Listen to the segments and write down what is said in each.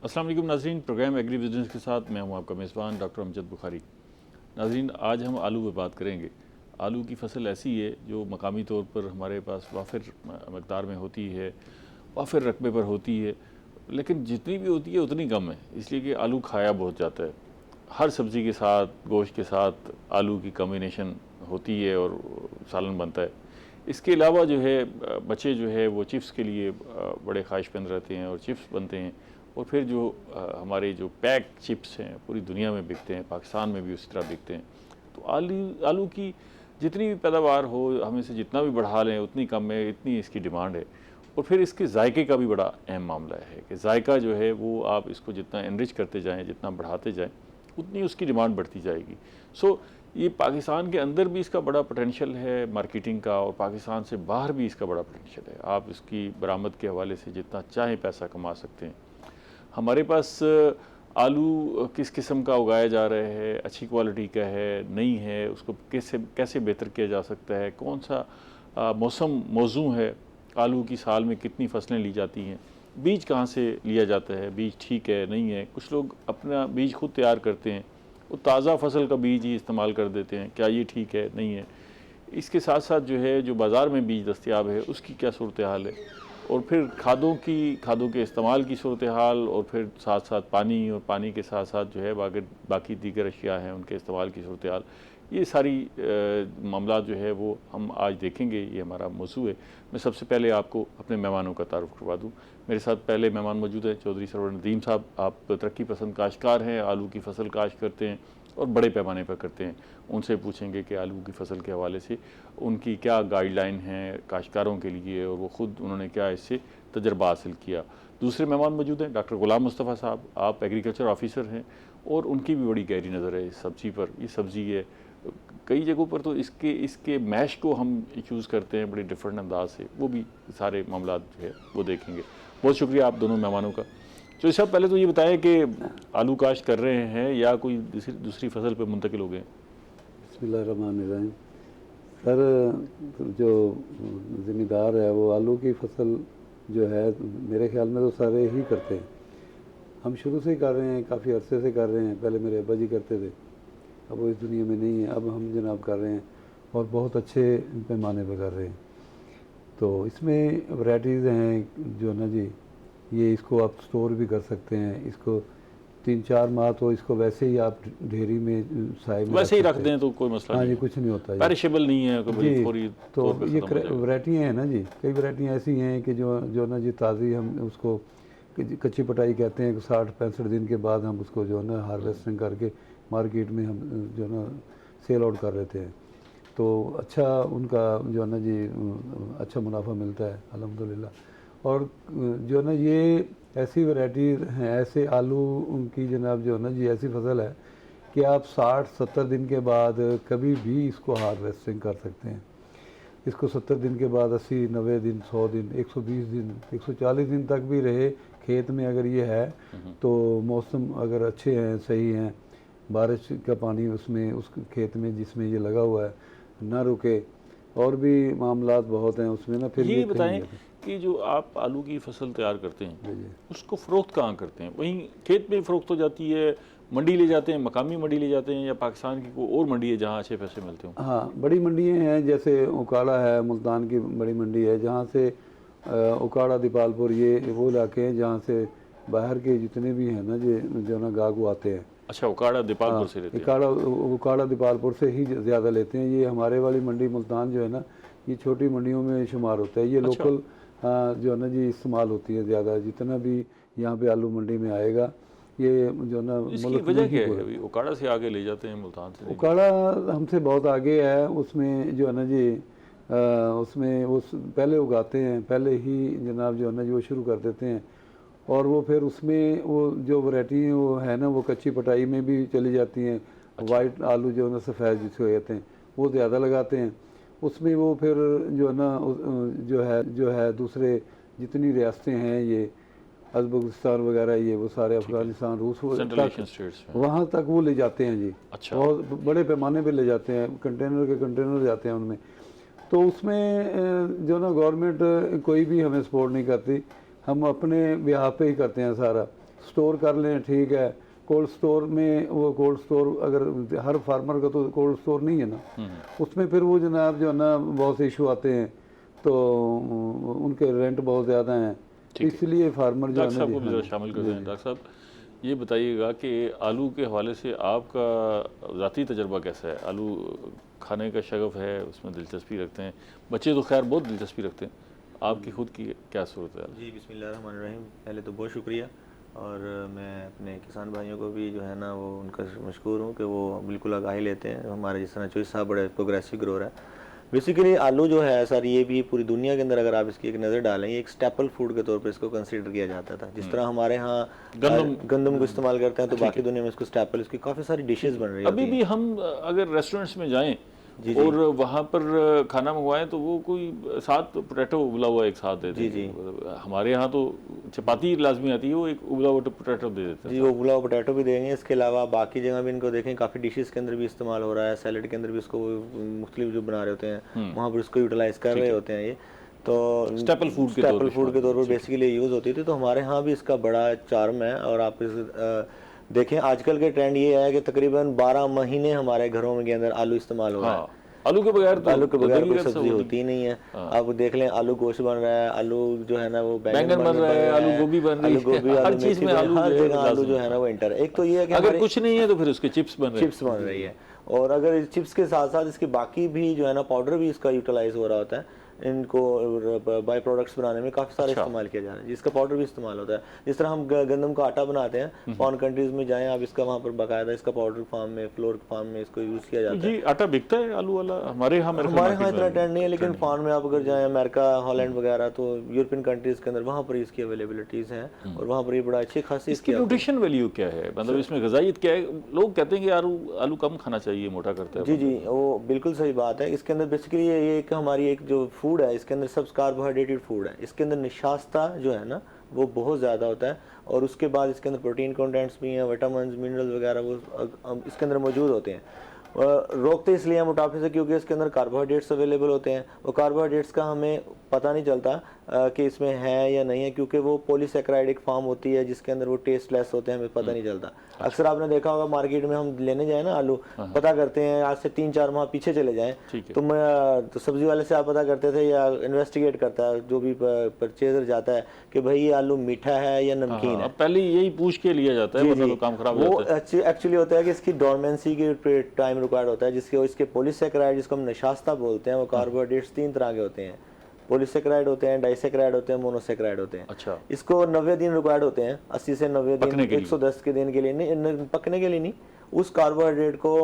अस्सलाम वालेकुम नाज़रीन, प्रोग्राम एग्री बिजनेस के साथ मैं हूं आपका मेज़बान डॉक्टर अमजद बुखारी। नाज़रीन, आज हम आलू पर बात करेंगे। आलू की फ़सल ऐसी है जो मकामी तौर पर हमारे पास वाफिर मकदार में होती है, वाफिर रकबे पर होती है, लेकिन जितनी भी होती है उतनी कम है, इसलिए कि आलू खाया बहुत जाता है। हर सब्ज़ी के साथ, गोश्त के साथ आलू की कॉम्बिनेशन होती है और सालन बनता है। इसके अलावा जो है बच्चे जो है वो चिप्स के लिए बड़े ख्वाहिशमंद रहते हैं और चिप्स बनते हैं। और फिर जो हमारे जो पैक चिप्स हैं पूरी दुनिया में बिकते हैं, पाकिस्तान में भी उसी तरह बिकते हैं। तो आलू की जितनी भी पैदावार हो, हम इसे जितना भी बढ़ा लें उतनी कम है, इतनी इसकी डिमांड है। और फिर इसके जायके का भी बड़ा अहम मामला है कि जायका जो है वो आप इसको जितना एनरिच करते जाएँ, जितना बढ़ाते जाएँ, उतनी उसकी डिमांड बढ़ती जाएगी। सो ये पाकिस्तान के अंदर भी इसका बड़ा पोटेंशियल है मार्केटिंग का, और पाकिस्तान से बाहर भी इसका बड़ा पोटेंशियल है। आप इसकी बरामद के हवाले से जितना चाहें पैसा कमा सकते हैं। हमारे पास आलू किस किस्म का उगाया जा रहा है, अच्छी क्वालिटी का है, नहीं है, उसको कैसे कैसे बेहतर किया जा सकता है, कौन सा मौसम मौजू है, आलू की साल में कितनी फसलें ली जाती हैं, बीज कहाँ से लिया जाता है, बीज ठीक है नहीं है। कुछ लोग अपना बीज खुद तैयार करते हैं, वो ताज़ा फसल का बीज ही इस्तेमाल कर देते हैं, क्या ये ठीक है नहीं है। इसके साथ साथ जो है जो बाज़ार में बीज दस्तयाब है उसकी क्या सूरत हाल है, और फिर खादों के इस्तेमाल की सूरत हाल, और फिर साथ साथ पानी, और पानी के साथ साथ जो है बाकी दीगर अशिया हैं उनके इस्तेमाल की सूरत हाल। ये सारी मामला जो है वो हम आज देखेंगे, ये हमारा मौजू है। मैं सबसे पहले आपको अपने मेहमानों का तारुफ करवा दूँ। मेरे साथ पहले मेहमान मौजूद हैं चौधरी सरवर नदीम साहब। आप तरक्की पसंद काश्तकार हैं, आलू की फसल काश्त करते हैं और बड़े पैमाने पर करते हैं। उनसे पूछेंगे कि आलू की फसल के हवाले से उनकी क्या गाइडलाइन है काश्तकारों के लिए, और वो ख़ुद उन्होंने क्या इससे तजर्बा हासिल किया। दूसरे मेहमान मौजूद हैं डॉक्टर गुलाम मुस्तफ़ा साहब। आप एग्रीकल्चर ऑफिसर हैं और उनकी भी बड़ी गहरी नज़र है इस सब्ज़ी पर। ये सब्ज़ी है कई जगहों पर तो इसके मैश को हम चूज़ करते हैं बड़े डिफरेंट अंदाज से, वो भी सारे मामला जो है वो देखेंगे। बहुत शुक्रिया आप दोनों मेहमानों का। तो इससे पहले तो ये बताएं कि आलू काश्त कर रहे हैं या कोई दूसरी फसल पर मुंतकिल हो गए? बिस्मिल्लाहिर्रहमानिर्रहीम। सर, जो ज़िम्मेदार है वो आलू की फसल जो है मेरे ख्याल में तो सारे ही करते हैं। हम शुरू से ही कर रहे हैं, काफ़ी अरसे से कर रहे हैं। पहले मेरे अब्बा जी करते थे, अब वो इस दुनिया में नहीं है, अब हम जनाब कर रहे हैं और बहुत अच्छे पैमाने पर कर रहे हैं। तो इसमें वैराइटीज़ हैं जो ना जी, ये इसको आप स्टोर भी कर सकते हैं। इसको 3-4 माह तो इसको वैसे ही आप ढेरी में साए में वैसे ही रख दें तो कोई मसला हाँ नहीं। जी, कुछ नहीं होता, पेरिशेबल नहीं है जी। फौरी तो तौर पे ये खत्म हो जाएगा। वैराइटियाँ हैं ना जी, कई वैराइटियाँ ऐसी हैं कि जो ना जी ताज़ी हम उसको कच्ची पटाई कहते हैं कि 60-65 दिन के बाद हम उसको जो है ना हार्वेस्टिंग करके मार्केट में हम जो है ना सेल आउट कर लेते हैं। तो अच्छा उनका जो है ना जी अच्छा मुनाफा मिलता है अल्हम्दुलिल्लाह। और जो है ना ये ऐसी वैरायटी हैं, ऐसे आलू की जनाब जो है ना जी ऐसी फसल है कि आप 60-70 दिन के बाद कभी भी इसको हार्वेस्टिंग कर सकते हैं। इसको 70 दिन के बाद 80-90 दिन, 100 दिन, 120 दिन, 140 दिन तक भी रहे खेत में अगर ये है तो मौसम अगर अच्छे हैं, सही हैं, बारिश का पानी उसमें उस खेत में जिसमें ये लगा हुआ है ना रुके, और भी मामलात बहुत हैं उसमें ना। फिर ये बताएं कि जो आप आलू की फसल तैयार करते हैं उसको फ़रोख्त कहाँ करते हैं? वहीं खेत में फ़रोख्त हो जाती है, मंडी ले जाते हैं, मकामी मंडी ले जाते हैं, या पाकिस्तान की कोई और मंडी है जहाँ अच्छे पैसे मिलते हों? हाँ, बड़ी मंडियाँ हैं, जैसे उकाड़ा है, मुल्तान की बड़ी मंडी है, जहाँ से उकाड़ा, दीपालपुर, ये वो इलाके हैं जहाँ से बाहर के जितने भी हैं ना जो ना गाहक आते हैं। अच्छा, उकाड़ा दीपालपुर से लेते हैं? उकाड़ा दीपालपुर से ही ज़्यादा लेते हैं। ये हमारे वाली मंडी मुल्तान जो है ना, ये छोटी मंडियों में शुमार होता है। ये लोकल जो है ना जी इस्तेमाल होती है ज़्यादा। जितना भी यहाँ पे आलू मंडी में आएगा, ये जो ना इसकी वजह क्या है? उकाड़ा से आगे ले जाते हैं मुल्तान से? उकाड़ा हमसे बहुत आगे है, उसमें जो है ना जी उसमें वो पहले उगाते हैं, पहले ही जनाब जो है ना जी वो शुरू कर देते हैं। और वो फिर उसमें वो जो वैरायटी है वो है ना, वो कच्ची पटाई में भी चली जाती हैं। अच्छा। वाइट आलू जो है ना सफ़ेद जिसको कहते हैं, वो ज़्यादा लगाते हैं उसमें। वो फिर जो है ना जो है दूसरे जितनी रियासतें हैं, ये अज़बकिस्तान वगैरह, ये वो सारे अफ़गानिस्तान, रूस तक वहाँ तक वो ले जाते हैं जी। अच्छा। बहुत बड़े पैमाने पे ले जाते हैं, कंटेनर के कंटेनर जाते हैं उनमें। तो उसमें जो ना गवर्नमेंट कोई भी हमें सपोर्ट नहीं करती, हम अपने बिहाफ पे ही करते हैं सारा। स्टोर कर लें ठीक है। कोल्ड स्टोर में वो कोल्ड स्टोर अगर हर फार्मर का तो कोल्ड स्टोर नहीं है ना, उसमें फिर वो जनाब जो है ना बहुत से इशू आते हैं, तो उनके रेंट बहुत ज़्यादा हैं, इसलिए फार्मर जो है डॉक्टर ना साहब को भी ज़रा शामिल करते हैं। डॉक्टर साहब ये बताइएगा कि आलू के हवाले से आपका ज़ाती तजर्बा कैसा है? आलू खाने का शगफ है, उसमें दिलचस्पी रखते हैं, बच्चे तो खैर बहुत दिलचस्पी रखते हैं, आपकी खुद की क्या सूरत है? जी बिस्मिल्लाहिर्रहमानिर्रहीम। पहले तो बहुत शुक्रिया, और मैं अपने किसान भाइयों को भी जो है ना वो उनका मशकूर हूँ कि वो बिल्कुल आगाही लेते हैं। हमारे जिस तरह चॉइस साहब बड़े प्रोग्रेसिव ग्रोर है। बेसिकली आलू जो है सर, ये भी पूरी दुनिया के अंदर अगर आप इसकी एक नज़र डालें, ये एक स्टेपल फूड के तौर पे इसको कंसीडर किया जाता था। जिस तरह हमारे यहाँ गंदम को इस्तेमाल करते हैं, तो बाकी दुनिया में इसको स्टेपल, इसकी काफ़ी सारी डिशेस बन रही है। अभी भी हम अगर रेस्टोरेंट्स में जाएं और वहाँ पर खाना मंगवाएं तो वो कोई साथ पोटैटो उबला हुआ एक साथ देते हैं। हमारे यहाँ तो चपाती लाजमी आती है, वो एक उबला हुआ पोटैटो दे देते हैं। जी, वो उबला हुआ पोटैटो भी देंगे। इसके अलावा बाकी जगह भी इनको देखें, काफ़ी डिशेस के अंदर भी इस्तेमाल हो रहा है, सैलड के अंदर भी इसको मुख्तलिफ जो बना रहे होते हैं वहाँ पर इसको यूटिलाइज कर रहे होते हैं। ये तो स्टेपल फूड के तौर पर बेसिकली यूज़ होती थी। तो हमारे यहाँ भी इसका बड़ा चार्म है। और आप इस देखें, आजकल के ट्रेंड ये है कि तकरीबन 12 महीने हमारे घरों के अंदर आलू इस्तेमाल हो रहा है। आलू के बगैर कोई सब्जी होती ही नहीं है। आप देख लें, आलू गोश्त बन रहा है, आलू जो है ना वो बैंगन बन रहा है, आलू गोभी बन रही है, हर चीज में आलू, हर जगह आलू जो है ना वो एंटर है। एक तो ये है कि अगर कुछ नहीं है तो फिर उसके चिप्स बन रही है। और अगर चिप्स के साथ साथ इसके बाकी भी जो है ना पाउडर भी इसका यूटिलाइज हो रहा होता है। इनको बाई प्रोडक्ट्स बनाने में काफ़ी सारा इस्तेमाल किया जा रहा है, जिसका पाउडर भी इस्तेमाल होता है। जिस तरह हम गंदम का आटा बनाते हैं, फॉरेन कंट्रीज में जाएं आप, इसका वहाँ पर बाकायदा इसका पाउडर फार्म में, फ्लोर फार्म में इसको यूज़ किया जाता है। जी, आटा बिकता है आलू वाला? हमारे यहाँ इतना ट्रेंड नहीं है, लेकिन फॉरेन में आप अगर जाएं, अमेरिका, हॉलैंड वगैरह, तो यूरोपियन कंट्रीज के अंदर वहाँ पर इसकी अवेलेबिलिटीज़ हैं और वहाँ पर ये बड़ा अच्छी खासी इसकी न्यूट्रिशन वैल्यू क्या है, मतलब इसमें ग़िज़ाइयत क्या है? लोग कहते हैं कि आलू कम खाना चाहिए, मोटा करता है। जी, वो बिल्कुल सही बात है। इसके अंदर बेसिकली ये एक हमारी एक जो फूड है, इसके अंदर सब कार्बोहाइड्रेटेड फूड है। इसके अंदर निशास्ता जो है ना वो बहुत ज़्यादा होता है, और उसके बाद इसके अंदर प्रोटीन कंटेंट्स भी हैं, विटामिन, मिनरल्स वगैरह वो इसके अंदर मौजूद होते हैं। रोकते इसलिए हैं मोटापे से क्योंकि इसके अंदर कार्बोहाइड्रेट्स अवेलेबल होते हैं। वो कार्बोहाइड्रेट्स का हमें पता नहीं चलता कि इसमें है या नहीं है, क्योंकि वो पॉलीसेकेराइड फॉर्म होती है जिसके अंदर वो टेस्टलेस होते हैं, हमें पता नहीं चलता। अक्सर आपने देखा होगा मार्केट में हम लेने जाए ना आलू, पता करते हैं, आज से 3-4 माह पीछे चले जाएं तो सब्जी वाले से आप पता करते थे या इन्वेस्टिगेट करता है जो भी परचेजर जाता है कि भाई ये आलू मीठा है या नमकीन है। पहले यही पूछ के लिया जाता है, वरना तो काम खराब हो जाता है। वो एक्चुअली होता है कि इसकी डोरमेंसी के टाइम रिक्वायर्ड होता है, जिसके इसके पॉलीसेकेराइड जिसको हम नशास्ता बोलते हैं, वो कार्बोहाइड्रेट्स 3 तरह के होते हैं। पॉलीसेकेराइड होते हैं, डाइसेकेराइड होते हैं, मोनोसेकेराइड होते हैं। अच्छा। इसको 90 दिन रिक्वायर्ड होते हैं, 80 से 90 दिन, 110 के दिन के लिए नहीं, पकने के लिए नहीं, उस कार्बोहाइड्रेट को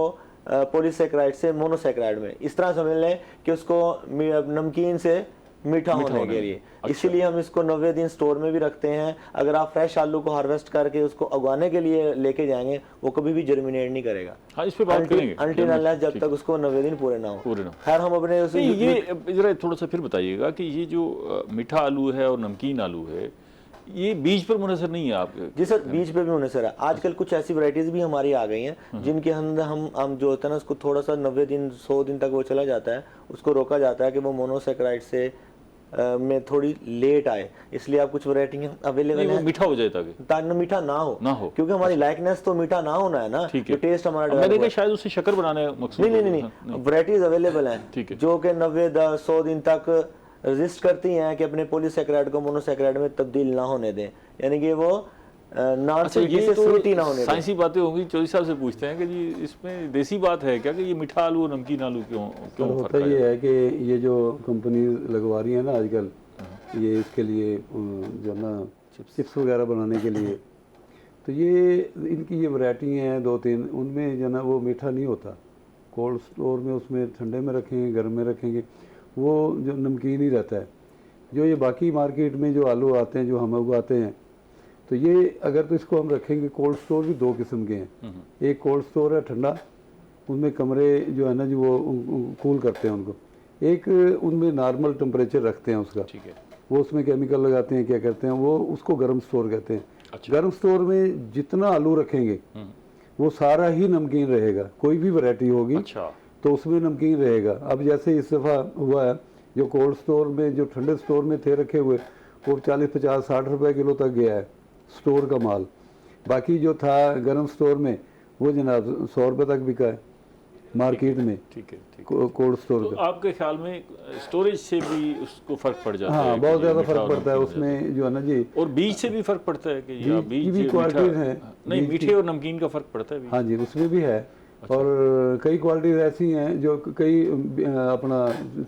पॉलीसेकेराइड से मोनोसेकेराइड में इस तरह समझ लें कि उसको नमकीन से मीठा होने के लिए। अच्छा। इसीलिए हम इसको 90 दिन स्टोर में भी रखते हैं। अगर आप फ्रेश आलू को हार्वेस्ट करके उसको उगाने के लिए लेके जाएंगे, वो कभी भी जर्मिनेट नहीं करेगा। हाँ, इस पे बात करेंगे अनटिल अनलेस जब तक उसको 90 दिन पूरे ना हो। खैर हम अपने ये जरा थोड़ा सा फिर बताइएगा कि ये जो मीठा आलू है और नमकीन आलू है, ये बीज पर मुनहसर नहीं है आपके? जी सर, बीज पे भी मुनहसर है। आजकल कुछ ऐसी वैरायटीज भी हमारी आ गई हैं जिनके अंदर हम जो होता है ना उसको थोड़ा सा 90 दिन 100 दिन तक वो चला जाता है, उसको रोका जाता है कि वो मोनोसेकेराइड से में थोड़ी लेट आए, इसलिए आप कुछ वैरायटी अवेलेबल है, मीठा हो जाए ताकि मीठा ना हो, क्योंकि हमारी लाइकनेस तो मीठा ना होना है ना, जो टेस्ट हमारा मैंने कहा शायद उससे शक्कर बनाने मकसूद नहीं, वैरायटीज अवेलेबल हैं जो कि 90-100 दिन तक रेजिस्ट करती हैं कि अपने पॉलीसेकेराइड को मोनोसेकेराइड में तब्दील ना होने दें, यानी कि वो साइंसी बातें होंगी। चौधरी साहब से पूछते हैं कि जी इसमें देसी बात है क्या कि ये मीठा आलू और नमकीन आलू क्यों होता ये है कि ये जो कंपनी लगवा रही है ना आजकल, ये इसके लिए जो ना चिप्स वगैरह बनाने के लिए, तो ये इनकी ये वैरायटी हैं 2-3, उनमें जो ना वो मीठा नहीं होता। कोल्ड स्टोर में उसमें ठंडे में रखेंगे, गर्म में रखेंगे, वो जो नमकीन ही रहता है। जो ये बाकी मार्केट में जो आलू आते हैं जो हम उगाते हैं, तो ये अगर तो इसको हम रखेंगे, कोल्ड स्टोर भी 2 किस्म के हैं। एक कोल्ड स्टोर है ठंडा, उनमें कमरे जो है ना जो वो कूल करते हैं उनको, एक उनमें नॉर्मल टेम्परेचर रखते हैं उसका, ठीक है, वो उसमें केमिकल लगाते हैं, क्या करते हैं वो, उसको गर्म स्टोर कहते हैं। अच्छा। गर्म स्टोर में जितना आलू रखेंगे वो सारा ही नमकीन रहेगा, कोई भी वैरायटी होगी। अच्छा। तो उसमें नमकीन रहेगा। अब जैसे इस दफ़ा हुआ है, जो कोल्ड स्टोर में जो ठंडे स्टोर में थे रखे हुए, वो 40, 50, 60 रुपए किलो तक गया है स्टोर का माल। बाकी जो था गर्म स्टोर में वो जनाब 100 रुपये तक बिका है मार्केट में, ठीक है, ठीक है। कोल्ड स्टोर तो का। आपके ख्याल में स्टोरेज से भी उसको फर्क पड़ जाता है? हाँ, कि बहुत ये ज़्यादा मीठा फर्क और पड़ता है नमकीन हो जाता उसमें जो है ना जी। और बीज से भी फर्क पड़ता है कि या बीज बीज की भी क्वालिटीज मीठा हैं, नहीं, बीज मीठे की- और नमकीन का फर्क पड़ता है भी? हाँ जी, उसमें भी है। और कई क्वालिटीज ऐसी हैं जो कई अपना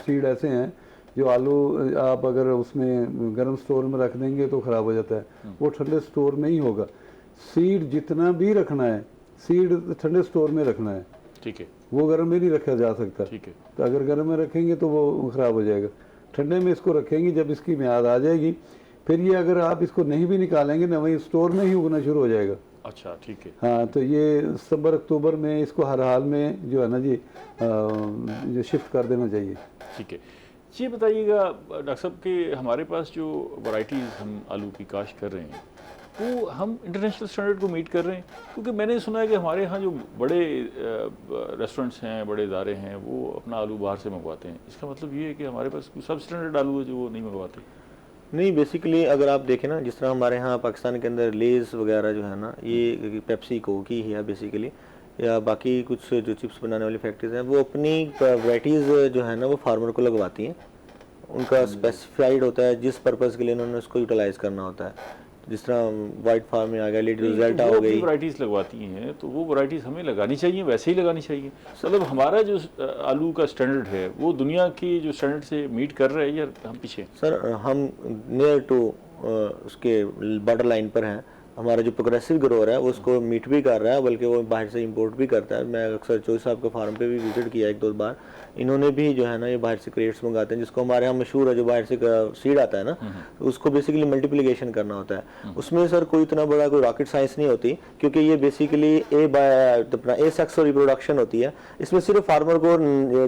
सीड ऐसे हैं जो आलू आप अगर उसमें गर्म स्टोर में रख देंगे तो ख़राब हो जाता है, वो ठंडे स्टोर में ही होगा। सीड जितना भी रखना है, सीड ठंडे स्टोर में रखना है, ठीक है, वो गर्म में नहीं रखा जा सकता। ठीक है, तो अगर गर्म में रखेंगे तो वो ख़राब हो जाएगा। ठंडे में इसको रखेंगे, जब इसकी म्याद आ जाएगी फिर ये अगर आप इसको नहीं भी निकालेंगे ना, वहीं स्टोर में ही उगना शुरू हो जाएगा। अच्छा, ठीक है। हाँ, तो ये सितंबर अक्टूबर में इसको हर हाल में जो है ना जी जो शिफ्ट कर देना चाहिए। ठीक है, ये बताइएगा डॉक्टर साहब कि हमारे पास जो वैरायटीज़ हम आलू की काश्त कर रहे हैं वो हम इंटरनेशनल स्टैंडर्ड को मीट कर रहे हैं? क्योंकि मैंने सुना है कि हमारे यहाँ जो बड़े रेस्टोरेंट्स हैं, बड़े इदारे हैं, वो अपना आलू बाहर से मंगवाते हैं। इसका मतलब ये है कि हमारे पास सब स्टैंडर्ड आलू है जो वो नहीं मंगवाते? नहीं, बेसिकली अगर आप देखें ना, जिस तरह हमारे यहाँ पाकिस्तान के अंदर लेज़ वगैरह जो है ना, ये पेप्सी को की है बेसिकली, या बाकी कुछ जो चिप्स बनाने वाली फैक्ट्रीज हैं, वो अपनी वैराइटीज़ जो है ना वो फार्मर को लगवाती हैं। उनका स्पेसिफाइड होता है जिस पर्पज़ के लिए उन्होंने उसको यूटिलाइज़ करना होता है। जिस तरह वाइट फार्म में आ गया, लेडी रिजल्ट हो गई, वैराइटीज़ लगवाती हैं तो वो वैराइटीज़ हमें लगानी चाहिए, वैसे ही लगानी चाहिए। मतलब हमारा जो आलू का स्टैंडर्ड है वो दुनिया की जो स्टैंडर्ड से मीट कर रहा है या हम पीछे? सर हम नियर टू उसके बॉर्डर लाइन पर हैं। हमारा जो प्रोग्रेसिव ग्रोअर है वो उसको मीट भी कर रहा है, बल्कि वो बाहर से इंपोर्ट भी करता है। मैं अक्सर चोई साहब के फार्म पे भी विजिट किया एक दो बार। इन्होंने भी जो है ना ये बाहर से क्रेट्स मंगाते हैं, जिसको हमारे यहाँ मशहूर है, जो बाहर से सीड आता है ना, तो उसको बेसिकली मल्टीप्लिकेशन करना होता है। उसमें सर कोई इतना बड़ा कोई रॉकेट साइंस नहीं होती, क्योंकि ये बेसिकली ए सेक्स रिप्रोडक्शन होती है। इसमें सिर्फ फार्मर को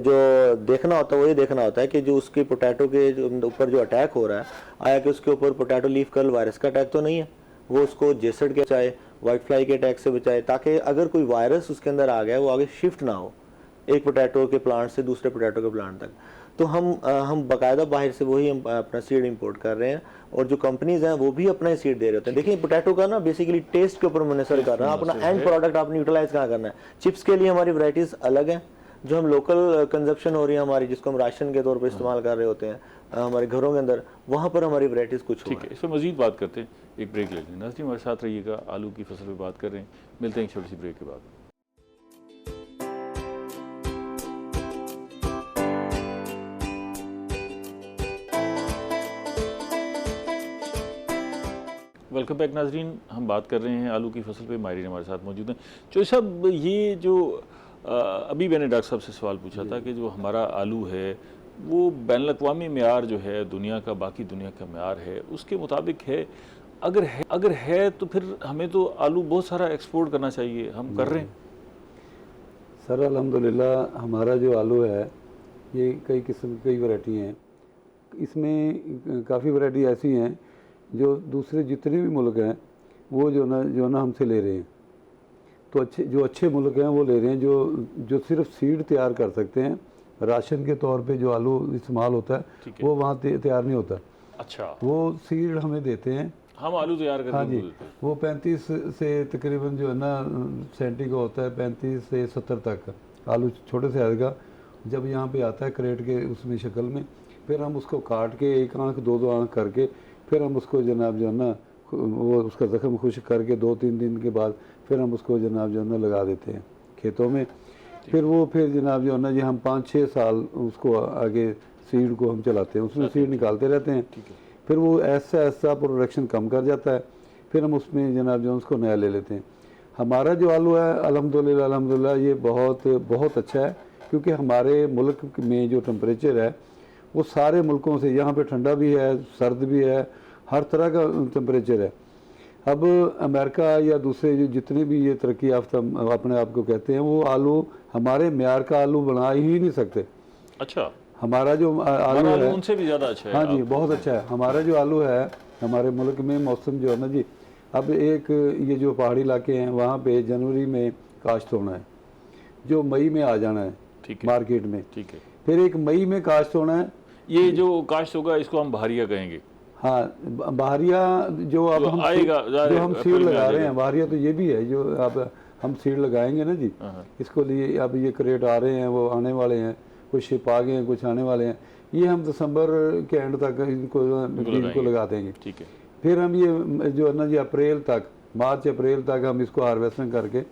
जो देखना होता है वो ये देखना होता है कि जो उसके पोटैटो के ऊपर जो अटैक हो रहा है, आया कि उसके ऊपर पोटैटो लीफ कर्ल वायरस का अटैक तो नहीं है, वो उसको जेसड के बचाए, वाइट फ्लाई के अटैक से बचाए, ताकि अगर कोई वायरस उसके अंदर आ गया वो आगे शिफ्ट ना हो एक पोटैटो के प्लांट से दूसरे पोटैटो के प्लांट तक। तो हम बाकायदा बाहर से वही हम अपना सीड इंपोर्ट कर रहे हैं, और जो कंपनीज हैं वो भी अपना ही सीड दे रहे होते हैं। देखिए पोटैटो का ना बेसिकली टेस्ट के ऊपर मुनसर कर रहा है, अपना एंड प्रोडक्ट आपने यूटिलाइज कहाँ करना है। चिप्स के लिए हमारी वैरायटीज अलग हैं, जो हम लोकल कंजप्शन हो रही है हमारी, जिसको हम राशन के तौर पर इस्तेमाल कर रहे होते हैं हमारे घरों के अंदर, वहाँ पर हमारी वैरायटीज़ कुछ। ठीक है, इस पर मजीद बात करते हैं, एक ब्रेक लेते हैं। नाज़रीन हमारे साथ रहिएगा, आलू की फसल पर बात कर रहे हैं, मिलते हैं एक छोटी सी ब्रेक के बाद। वेलकम बैक नाजरीन, हम बात कर रहे हैं आलू की फसल पे। माहिरीन हमारे साथ मौजूद हैं। चौधरी साहब, ये जो अभी मैंने डॉक्टर साहब से सवाल पूछा था कि जो हमारा आलू है वो बैनुल-अक़वामी मेयार जो है, दुनिया का, बाकी दुनिया का मेयार है, उसके मुताबिक है? अगर है तो फिर हमें तो आलू बहुत सारा एक्सपोर्ट करना चाहिए, हम कर रहे हैं? सर अल्हम्दुलिल्लाह हमारा जो आलू है ये कई किस्म की कई वैरायटी हैं। इसमें काफ़ी वैरायटी ऐसी हैं जो दूसरे जितने भी मुल्क हैं वो जो ना हमसे ले रहे हैं। तो अच्छे मुल्क हैं वो ले रहे हैं, जो सिर्फ सीड तैयार कर सकते हैं। राशन के तौर पे जो आलू इस्तेमाल होता है वो वहाँ तैयार नहीं होता। अच्छा, वो सीड हमें देते हैं, हम आलू तैयार करके हाँ जी। देते हैं। वो 35 से तकरीबन जो है ना सेंटी का होता है, 35 से 70 तक आलू छोटे से आएगा। जब यहाँ पे आता है क्रेट के उसमें शक्ल में, फिर हम उसको काट के एक आंख दो आंख करके फिर हम उसको जनाब जो है ना वो उसका ज़ख्म खुश्क करके 2-3 दिन के बाद फिर हम उसको जनाब जो है ना लगा देते हैं खेतों में। फिर जनाब जो है ना जी हम 5-6 साल उसको आगे सीड को हम चलाते हैं, उसमें सीड निकालते रहते हैं। फिर वो ऐसा प्रोडक्शन कम कर जाता है, फिर हम उसमें जनाब जो उसको नया ले लेते हैं। हमारा जो आलू है अल्हम्दुलिल्लाह ये बहुत अच्छा है, क्योंकि हमारे मुल्क में जो टेम्परेचर है वो सारे मुल्कों से, यहाँ पे ठंडा भी है, सर्द भी है, हर तरह का टेम्परेचर है। अब अमेरिका या दूसरे जो जितने भी ये तरक्की याफ्ता अपने आप को कहते हैं, वो आलू हमारे म्यार का आलू बना ही नहीं सकते। अच्छा, हमारा जो आलू है उनसे भी ज़्यादा अच्छा है। हाँ जी, बहुत अच्छा है। हमारा जो आलू है, हमारे मुल्क में मौसम जो है ना जी, अब एक ये जो पहाड़ी इलाके हैं वहाँ पे जनवरी में काश्त होना है, जो मई में आ जाना है मार्केट में। ठीक है, फिर एक मई में काश्त होना है। ये जो काश्त होगा इसको हम बहारिया कहेंगे। हाँ, बाहरिया जो अब जो हम आएगा, जो हम अप्रैल सीड में आ लगा रहे जाएगा। हैं, बाहरिया तो ये भी है जो अब हम सीड लगाएंगे ना जी, इसको लिए अब ये क्रेट आ रहे हैं, वो आने वाले हैं, कुछ शिप आ गए हैं, कुछ आने वाले हैं, ये हम दिसंबर के एंड तक इनको बीज को लगा देंगे। ठीक है। फिर हम ये जो है ना जी अप्रैल तक, मार्च अप्रैल तक हम इसको हार्वेस्टिंग करके